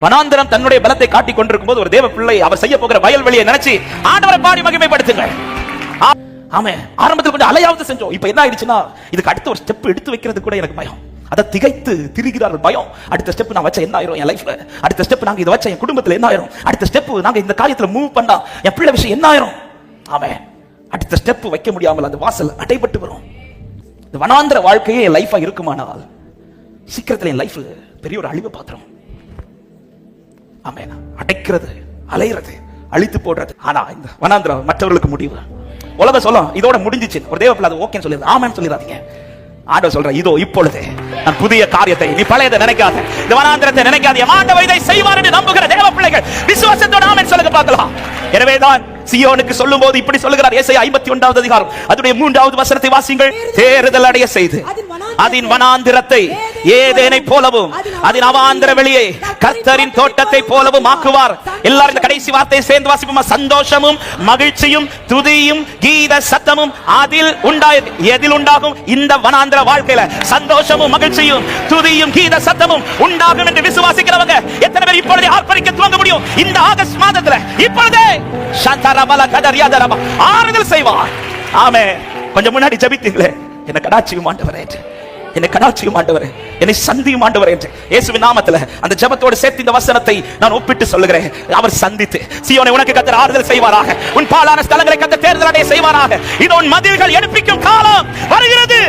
வனாந்தரம் தன்னுடைய பலத்தை காட்டிக் கொண்டிருக்கும் போது ஒரு தேவ பிள்ளை அவர் செய்ய போகிற வயல்வெளியை நினைச்சு ஆண்டவரை பாடி மகிமைப்படுத்துங்க. ஆமே, ஆரம்பத்தில் கொஞ்சம் அலையாவது செஞ்சோம். இப்ப என்ன ஆயிடுச்சுன்னா இதுக்கு அடுத்த ஒரு ஸ்டெப் எடுத்து வைக்கிறது கூட எனக்கு பயம். அதை திகைத்து திரிகிறார்கள் பயம். அடுத்த ஸ்டெப் நான் வச்ச என்ன ஆயிரும் என் லைஃப்ல, அடுத்த ஸ்டெப் நாங்க இதை வச்ச என் குடும்பத்துல என்ன ஆயிரும், அடுத்த ஸ்டெப் நாங்க இந்த காரியத்துல மூவ் பண்ணா என் பிள்ளை விஷயம் என்ன ஆயிரும். ஆமே, அடுத்த ஸ்டெப் வைக்க முடியாமல் அந்த வாசல் அடைபட்டு வரும். இந்த வனாந்திர வாழ்க்கையே என் லைஃபா இருக்குமானால் சீக்கிரத்தில் என் லைஃப் பெரிய ஒரு அழிவு பாத்திரம். ஆமே, அடைக்கிறது, அலைகிறது, அழித்து போடுறது. ஆனா இந்த வனாந்திரம் மற்றவர்களுக்கு முடிவு. உலக சொல்லும் இதோட முடிஞ்சிச்சு. ஒரு தேவ பிள்ளை ஓகேன்னு சொல்லிடுது, ஆமான்னு சொல்லிடாதீங்க. ஆண்டவர் சொல்ற இதோ இப்பொழுது நான் புதிய காரியத்தை, நீ பழையதை நினைக்காத, இந்த வனாந்திரத்தை நினைக்காத, ஆண்டவர் இதை செய்வார் என்று நம்புகிற தேவ பிள்ளைகள் விசுவாசத்தோட ஆமென் சொல்லுங்க பார்க்கலாம். எனவேதான் சியோனுக்கு சொல்லும் போது இப்படி சொல்லுகிறார். ஏசாயா 51வது அதிகாரம் அதுடைய 3வது வசனத்தை வாசிங்கள். தேறுதல் அடைய செய்து அதன் வனாந்திரத்தை ஏதேனை போலவும் அதன் அவாந்தர வெளியை கர்த்தரின் தோட்டத்தை போலவும் ஆக்குவார். எல்லாரும் இந்த கடைசி வார்த்தையை சேர்ந்து வாசிப்போமா? சந்தோஷமும் மகிழ்ச்சியும் துதியும் கீத சத்தமும் அதில் எதில் உண்டாகும்? இந்த வனாந்திர வாழ்க்கையில சந்தோஷமும் மகிழ்ச்சியும் துதியும் கீத சத்தமும் உண்டாகும் என்று விசுவாசிக்கிறவங்க எத்தனை பேர் இப்பொழுதே ஆர்ப்பரிக்க துவங்க முடியும்? இந்த ஆகஸ்ட் மாதத்துல இப்பொழுதே ஆறுதல் செய்வார். ஆமே, கொஞ்சம் முன்னாடி ஜெபித்தீங்களே, என்னை கடாட்சியும் ஆண்டவரே, என்னை கடாட்சியும் ஆண்டவரே, என்னை சந்தியும் ஆண்டவரே என்று இயேசுவின் நாமத்தில் அந்த ஜெபத்தோடு சேர்த்து இந்த வசனத்தை நான் ஒப்பிட்டு சொல்லுகிறேன். அவர் சந்தித்து சீயோனை உனக்கு கர்த்தர் ஆறுதல் செய்வாராக, உன் பாலான ஸ்தலங்களை கர்த்தர் தேர்தல் அடைய செய்வாராக. இது உன் மதில்கள் எடுப்பிக்கும் காலம் வருகிறது.